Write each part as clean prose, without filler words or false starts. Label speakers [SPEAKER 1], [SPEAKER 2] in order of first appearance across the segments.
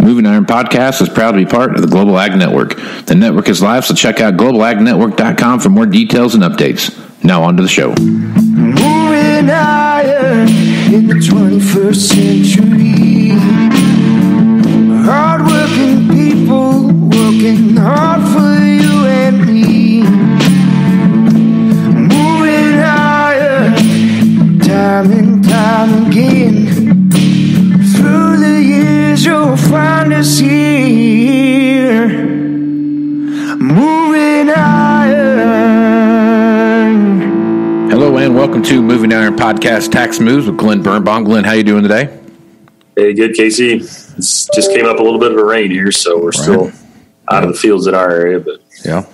[SPEAKER 1] Moving Iron Podcast is proud to be part of the Global Ag Network. The network is live, so check out globalagnetwork.com for more details and updates. Now on to the show.
[SPEAKER 2] Moving iron in the 21st century. Hard-working people working hard for you and me. Moving iron time and time again. Through the years you'll find us here. Moving iron.
[SPEAKER 1] Hello and welcome to Moving Iron Podcast Tax Moves with Glen Birnbaum. Glen, how you doing today?
[SPEAKER 3] Hey, good, Casey. It's just came up a little bit of a rain here, so we're still out of the fields in our area. But
[SPEAKER 1] yeah.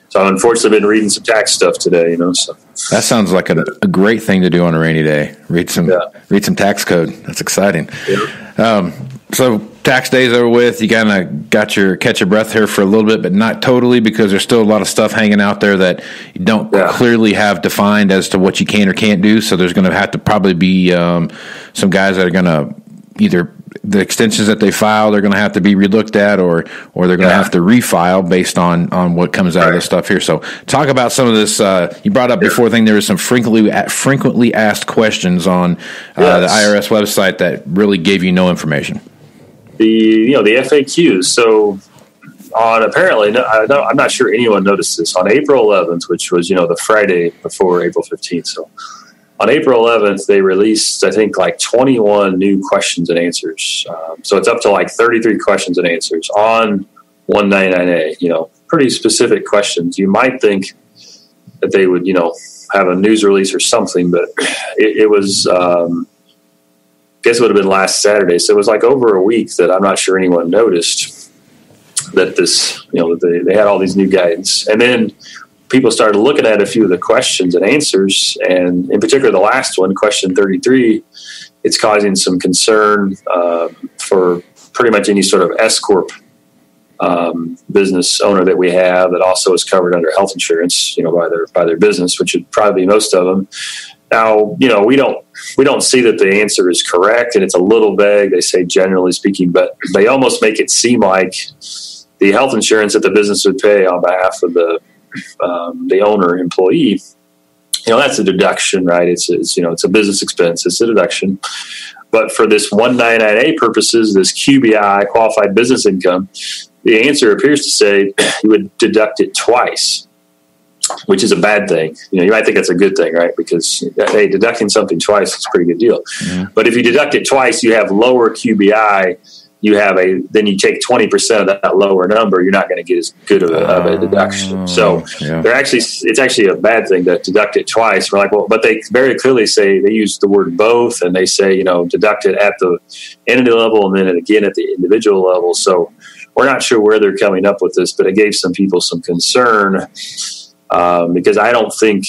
[SPEAKER 1] So
[SPEAKER 3] I've unfortunately been reading some tax stuff today, So
[SPEAKER 1] that sounds like a great thing to do on a rainy day. Read some tax code. That's exciting. Yeah. So tax day's over with. You kind of got catch your breath here for a little bit, but not totally, because there's still a lot of stuff hanging out there that you don't clearly have defined as to what you can or can't do. So there's going to have to probably be some guys that are going to either the extensions that they file, they're going to have to be relooked at, or they're going to have to refile based on what comes out of this stuff here. So talk about some of this. You brought up before there was some frequently asked questions on the IRS website that really gave you no information.
[SPEAKER 3] The FAQs. So apparently, I'm not sure anyone noticed this on April 11th, which was the Friday before April 15th. So on April 11th, they released, I think, like 21 new questions and answers. So it's up to like 33 questions and answers on 199A, pretty specific questions. You might think that they would, have a news release or something, but it was, I guess it would have been last Saturday. So it was like over a week that I'm not sure anyone noticed that this, that they had all these new guidance. And then people started looking at a few of the questions and answers, and in particular the last one, question 33, it's causing some concern for pretty much any sort of S-corp business owner that we have that also is covered under health insurance, by their business, which would probably be most of them. Now, we don't see that the answer is correct, and it's a little vague. They say generally speaking, but they almost make it seem like the health insurance that the business would pay on behalf of the owner employee, that's a deduction, right? It's a business expense. It's a deduction. But for this 199A purposes, this QBI, qualified business income, the answer appears to say you would deduct it twice, which is a bad thing. You might think that's a good thing, right? Because, hey, deducting something twice is a pretty good deal. Mm-hmm. But if you deduct it twice, you have lower QBI. Then you take 20% of that lower number, you're not going to get as good of a deduction. So it's actually a bad thing to deduct it twice. We're like, well, but they very clearly say, they use the word both, and they say, deduct it at the entity level and then again at the individual level. So we're not sure where they're coming up with this, but it gave some people some concern because I don't think,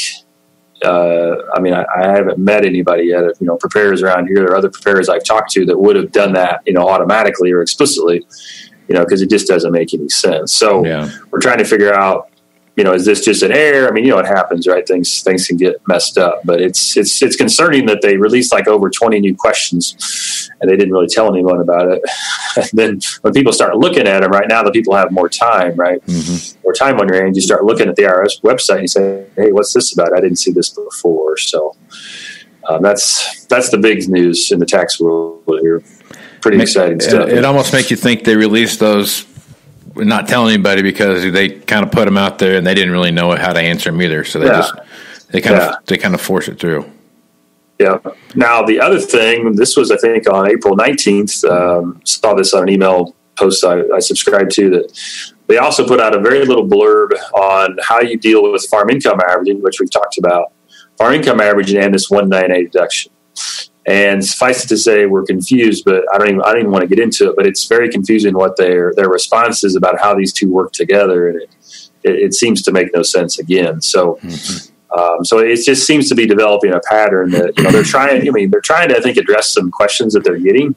[SPEAKER 3] I haven't met anybody yet, preparers around here or other preparers I've talked to that would have done that, automatically or explicitly, because it just doesn't make any sense. So we're trying to figure out, is this just an error? It happens, right? Things can get messed up, but it's concerning that they released like over 20 new questions and they didn't really tell anyone about it. And then when people start looking at them right now, the people have more time, right? Mm-hmm. More time on your hands. You start looking at the IRS website and you say, hey, what's this about? I didn't see this before. So that's the big news in the tax world here. Pretty exciting stuff.
[SPEAKER 1] It almost makes you think they released those not telling anybody because they kind of put them out there and they didn't really know how to answer them either. So they kind of force it through.
[SPEAKER 3] Yeah. Now the other thing, this was I think on April 19th. Saw this on an email post I subscribed to, that they also put out a very little blurb on how you deal with farm income averaging, which we've talked about, farm income averaging and this 198 deduction. And suffice it to say, we're confused, but I don't even want to get into it. But it's very confusing what their response is about how these two work together, and it seems to make no sense again. So, so it just seems to be developing a pattern that they're trying. They're trying to, I think, address some questions that they're getting,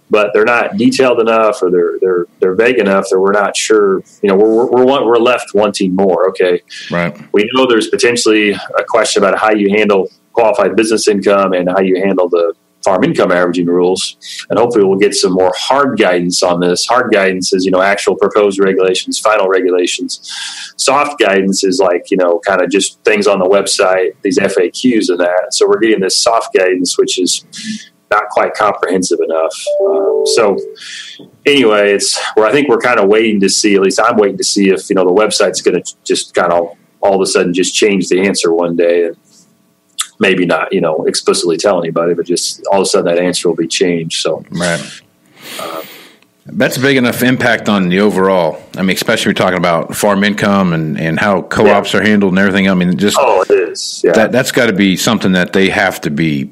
[SPEAKER 3] but they're not detailed enough, or they're vague enough that we're not sure. We're left wanting more. Okay,
[SPEAKER 1] right.
[SPEAKER 3] We know there's potentially a question about how you handle qualified business income and how you handle the farm income averaging rules, and hopefully we'll get some more hard guidance on this. Hard guidance is, actual proposed regulations, final regulations. Soft guidance is like, kind of just things on the website, these FAQs and that. So we're getting this soft guidance, which is not quite comprehensive enough. So anyway, it's where I think we're kind of waiting to see, at least I'm waiting to see if, the website's going to just kind of all of a sudden just change the answer one day, and maybe not, explicitly tell anybody, but just all of a sudden that answer will be changed. So,
[SPEAKER 1] right. That's a big enough impact on the overall. I mean, especially we're talking about farm income and how co-ops are handled and everything. I mean,
[SPEAKER 3] it is. Yeah.
[SPEAKER 1] That's got to be something that they have to be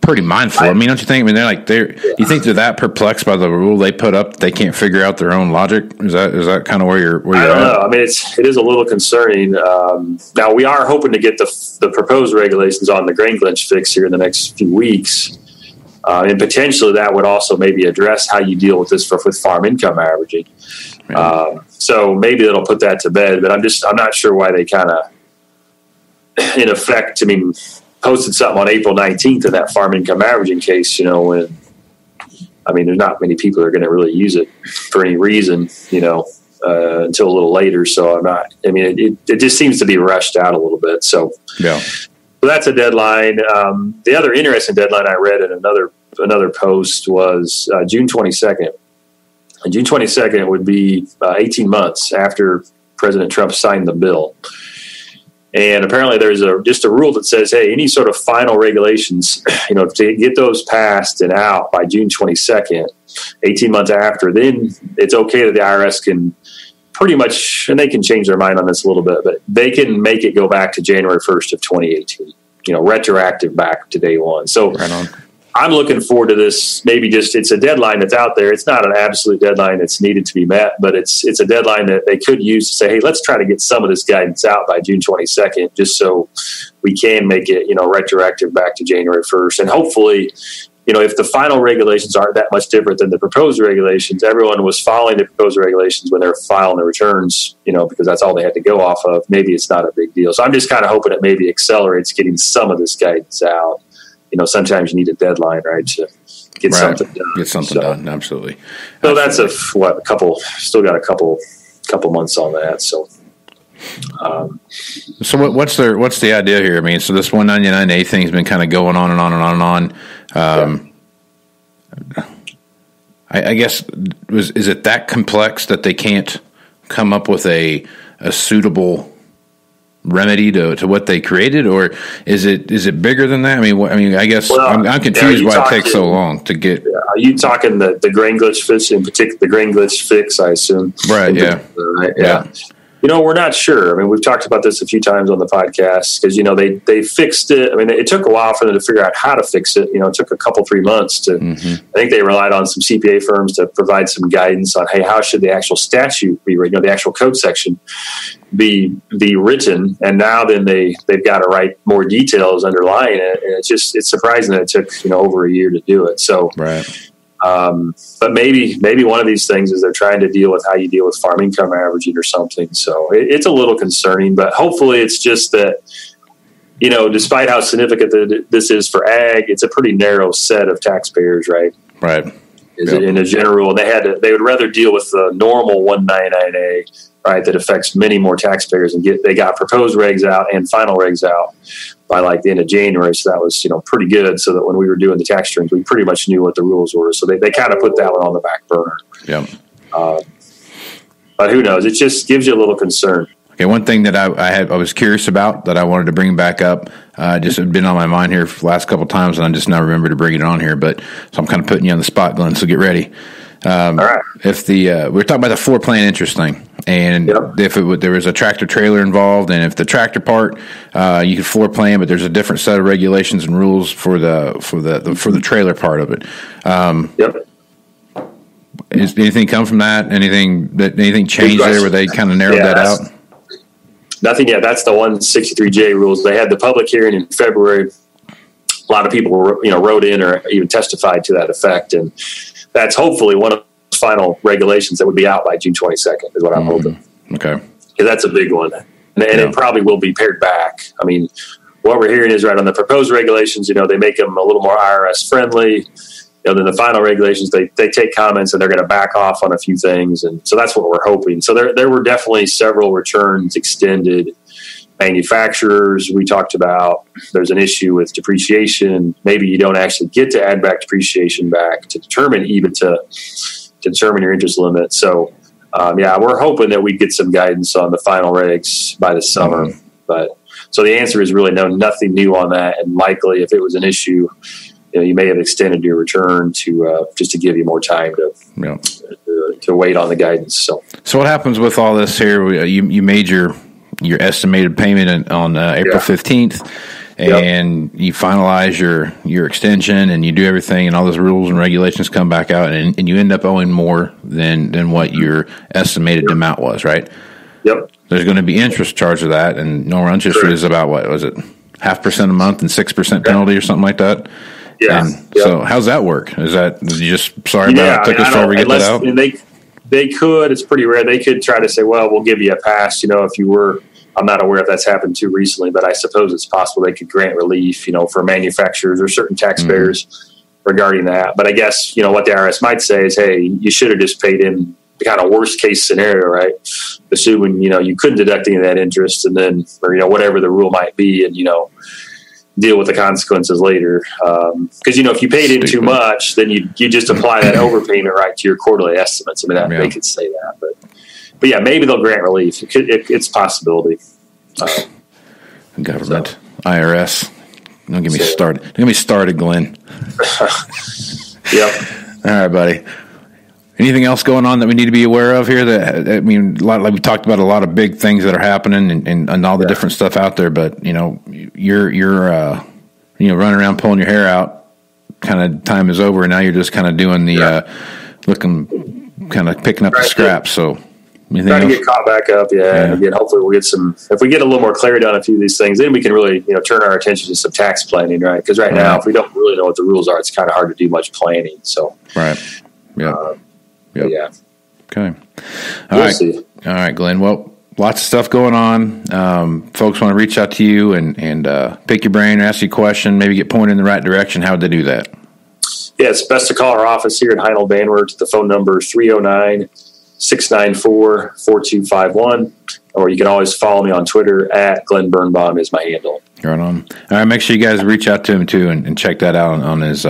[SPEAKER 1] pretty mindful. I mean, don't you think? I mean, you think they're that perplexed by the rule they put up that they can't figure out their own logic? Is that kind of where you're at?
[SPEAKER 3] I don't know. I mean, it is a little concerning. Now we are hoping to get the proposed regulations on the grain glitch fix here in the next few weeks. And potentially that would also maybe address how you deal with this with farm income averaging. Yeah. So maybe it'll put that to bed, but I'm not sure why they kind of, in effect, posted something on April 19th in that farm income averaging case, when, there's not many people that are going to really use it for any reason, until a little later. So it just seems to be rushed out a little bit. So,
[SPEAKER 1] yeah.
[SPEAKER 3] So that's a deadline. The other interesting deadline I read in another post was June 22nd. And June 22nd would be 18 months after President Trump signed the bill. And apparently there's just a rule that says, hey, any sort of final regulations, to get those passed and out by June 22nd, 18 months after, then it's okay that the IRS can pretty much, and they can change their mind on this a little bit, but they can make it go back to January 1st of 2018, retroactive back to day one. So
[SPEAKER 1] right on.
[SPEAKER 3] I'm looking forward to this. Maybe it's a deadline that's out there. It's not an absolute deadline that's needed to be met, but it's a deadline that they could use to say, hey, let's try to get some of this guidance out by June 22nd, just so we can make it, retroactive back to January 1st. And hopefully, if the final regulations aren't that much different than the proposed regulations, everyone was following the proposed regulations when they're filing the returns, because that's all they had to go off of. Maybe it's not a big deal. So I'm just kind of hoping it maybe accelerates getting some of this guidance out. Sometimes you need a deadline, right, to get something done.
[SPEAKER 1] Get something done, absolutely.
[SPEAKER 3] So that's still got a couple months on that. So,
[SPEAKER 1] so what's the idea here? I mean, so this 199A thing has been kind of going on and on and on and on. I guess is it that complex that they can't come up with a suitable remedy to what they created, or is it bigger than that? I mean, I guess I'm confused why it takes so long to get.
[SPEAKER 3] Yeah, are you talking the grain glitch fix in particular? The grain glitch fix, I assume.
[SPEAKER 1] Right. Yeah.
[SPEAKER 3] Right. Yeah. We're not sure. I mean, we've talked about this a few times on the podcast because, they fixed it. I mean, it took a while for them to figure out how to fix it. It took 3 months to, I think they relied on some CPA firms to provide some guidance on, hey, how should the actual statute be written, the actual code section be written. And now then they've got to write more details underlying it. And it's surprising that it took, over a year to do it. So,
[SPEAKER 1] right.
[SPEAKER 3] But maybe one of these things is they're trying to deal with how you deal with farm income averaging or something. So it's a little concerning, but hopefully it's just that, despite how significant this is for ag, it's a pretty narrow set of taxpayers, right?
[SPEAKER 1] Right.
[SPEAKER 3] In a general rule, they would rather deal with the normal 199A, right, that affects many more taxpayers, and they got proposed regs out and final regs out by the end of January. So that was, pretty good. So that when we were doing the tax returns, we pretty much knew what the rules were. So they kind of put that one on the back burner.
[SPEAKER 1] Yeah.
[SPEAKER 3] But who knows? It just gives you a little concern.
[SPEAKER 1] Okay. One thing that I was curious about that I wanted to bring back up, just had been on my mind here for the last couple of times, and I just now remember to bring it on here, but so I'm kind of putting you on the spot, Glenn. So get ready.
[SPEAKER 3] All right.
[SPEAKER 1] If we're talking about the floor plan interest thing, and if there was a tractor trailer involved, and if the tractor part you could floor plan, but there's a different set of regulations and rules for the trailer part of it. Is anything come from that? Anything changed there where they kind of narrowed that out?
[SPEAKER 3] Nothing yet. That's the 163J rules. They had the public hearing in February. A lot of people wrote in or even testified to that effect, and that's hopefully one of the final regulations that would be out by June 22nd is what I'm hoping.
[SPEAKER 1] Okay.
[SPEAKER 3] Because that's a big one. And it probably will be pared back. I mean, what we're hearing is right on the proposed regulations, they make them a little more IRS friendly. Then the final regulations, they take comments and they're going to back off on a few things. And so that's what we're hoping. So there were definitely several returns extended. Manufacturers, we talked about, there's an issue with depreciation. Maybe you don't actually get to add back depreciation back to determine EBITDA, to determine your interest limit. So, we're hoping that we get some guidance on the final regs by the summer. But so the answer is really no, nothing new on that. And likely if it was an issue, you may have extended your return to just to give you more time to wait on the guidance. So
[SPEAKER 1] what happens with all this here? You made your estimated payment on April 15th, and you finalize your extension, and you do everything, and all those rules and regulations come back out, and you end up owing more than what your estimated amount was, right?
[SPEAKER 3] Yep.
[SPEAKER 1] There's going to be interest charged of that, and normal interest rate is about, what was it, 0.5% a month and 6% penalty or something like that?
[SPEAKER 3] Yeah.
[SPEAKER 1] So how's that work? Is that you just sorry about it? Took us forever to get that out?
[SPEAKER 3] They could. It's pretty rare. They could try to say, "Well, we'll give you a pass." If you were, I'm not aware if that's happened too recently, but I suppose it's possible they could grant relief, for manufacturers or certain taxpayers regarding that. But I guess what the IRS might say is, "Hey, you should have just paid in the kind of worst case scenario, right? Assuming you couldn't deduct any of that interest, and then or whatever the rule might be, and deal with the consequences later. Because, if you paid in too much, then you just apply that overpayment right to your quarterly estimates. I mean, they could say that. But yeah, maybe they'll grant relief. It's a possibility.
[SPEAKER 1] Government, IRS. Don't get me started. Don't get me started, Glenn.
[SPEAKER 3] Yep.
[SPEAKER 1] All right, buddy. Anything else going on that we need to be aware of here? Like we talked about a lot of big things that are happening and all the different stuff out there. But you're running around pulling your hair out. Kind of time is over, and now you're just kind of doing the looking, kind of picking up the scraps. So
[SPEAKER 3] trying to get caught back up. And again, hopefully we'll get some. If we get a little more clarity on a few of these things, then we can really turn our attention to some tax planning, right? Because right now, if we don't really know what the rules are, it's kind of hard to do much planning. So
[SPEAKER 1] Yeah. Okay. All right, Glenn. Well, lots of stuff going on. Folks want to reach out to you and pick your brain, ask you a question, maybe get pointed in the right direction. How would they do that?
[SPEAKER 3] Yeah, it's best to call our office here in Heinold Banwart. The phone number is 309-694-4251. Or you can always follow me on Twitter at Glen Birnbaum is my handle.
[SPEAKER 1] Right on. All right, make sure you guys reach out to him too and check that out on his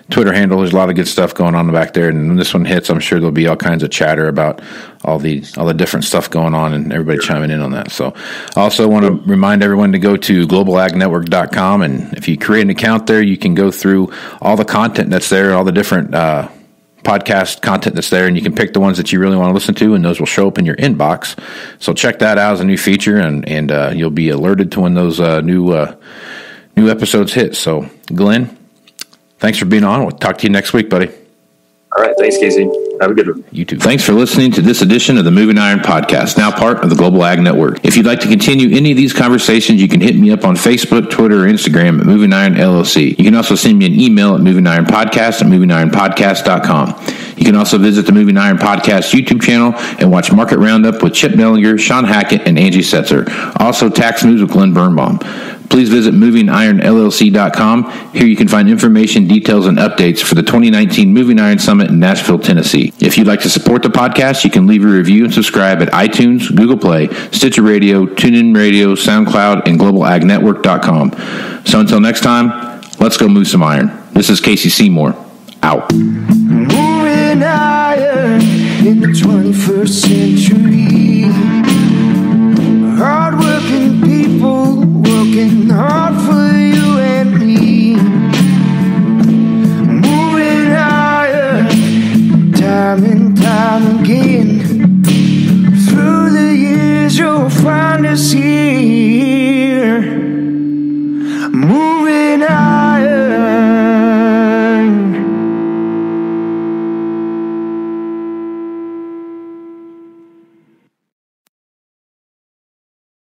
[SPEAKER 1] Twitter handle. There's a lot of good stuff going on back there, and when this one hits, I'm sure there'll be all kinds of chatter about all the different stuff going on and everybody chiming in on that. So I also want to remind everyone to go to globalagnetwork.com, and if you create an account there, you can go through all the content that's there, all the different podcast content that's there, and you can pick the ones that you really want to listen to, and those will show up in your inbox. So check that out as a new feature, and you'll be alerted to when those new episodes hit. So Glenn, thanks for being on. We'll talk to you next week, buddy.
[SPEAKER 3] All right. Thanks, Casey. Have a good one.
[SPEAKER 1] You too. Thanks for listening to this edition of the Moving Iron Podcast, now part of the Global Ag Network. If you'd like to continue any of these conversations, you can hit me up on Facebook, Twitter, or Instagram at Moving Iron LLC. You can also send me an email at movingironpodcast@movingironpodcast.com. You can also visit the Moving Iron Podcast YouTube channel and watch Market Roundup with Chip Nellinger, Sean Hackett, and Angie Setzer. Also, Tax News with Glen Birnbaum. Please visit movingironllc.com. Here you can find information, details, and updates for the 2019 Moving Iron Summit in Nashville, Tennessee. If you'd like to support the podcast, you can leave a review and subscribe at iTunes, Google Play, Stitcher Radio, TuneIn Radio, SoundCloud, and globalagnetwork.com. So until next time, let's go move some iron. This is Casey Seymour. Out.
[SPEAKER 2] Moving iron in the 21st century.